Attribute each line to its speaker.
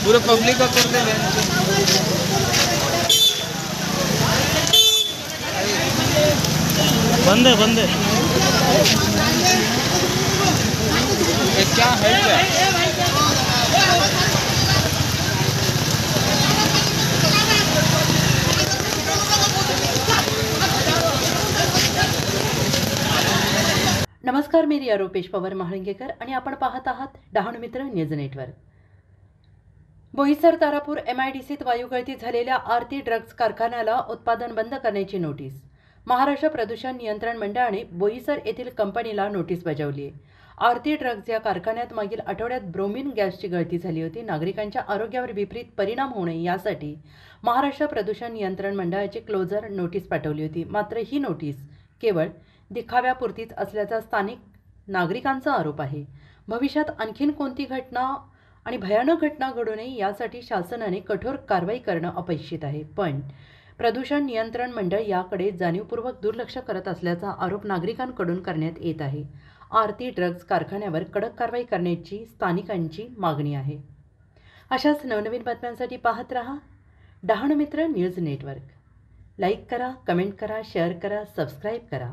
Speaker 1: पूरे पब्लिक का करते हैं।
Speaker 2: बंद है बंद है।
Speaker 1: ये क्या है क्या?
Speaker 3: नमस्कार, मी रिया रुपेश पवार महाळंगेकर आणि आपण पाहत आहात डहाणू मित्र न्यूज नेटवर्क। बोईसर तारापूर MIDCत वायुगळती झालेल्या आरती ड्रग्ज कारखान्याला उत्पादन बंद करण्याची नोटीस। महाराष्ट्र प्रदूषण नियंत्रण मंडळाने बोईसर येथील कंपनीला नोटीस बजावली आहे। आरती ड्रग्ज या कारखान्यात मागील आठवड्यात ब्रोमिन गॅसची गळती झाली होती। नागरिकांच्या आरोग्यावर विपरीत परिणाम होऊ नये यासाठी महाराष्ट्र प्रदूषण नियंत्रण मंडळाचे क्लोजर नोटीस पाठवली होती। मात्र ही नोटीस केवळ दिखाव्यापुरतीच असल्याचा स्थानिक नागरिकांचा आरोप आहे। भविष्यात आणखीन कोणती घटना आणि भयानक घटना घडू नये यासाठी शासनाने कठोर कारवाई करणं अपेक्षित आहे, पण प्रदूषण नियंत्रण मंडळ याकडे जाणीवपूर्वक दुर्लक्ष करत असल्याचा आरोप नागरिकांकडून करण्यात येत आहे। आरती ड्रग्ज कारखान्यावर कडक कारवाई करण्याची स्थानिकांची मागणी आहे। अशाच नवनवीन बातम्यांसाठी पाहत रहा डहाणू मित्र न्यूज नेटवर्क। लाईक करा, कमेंट करा, शेअर करा, सबस्क्राईब करा।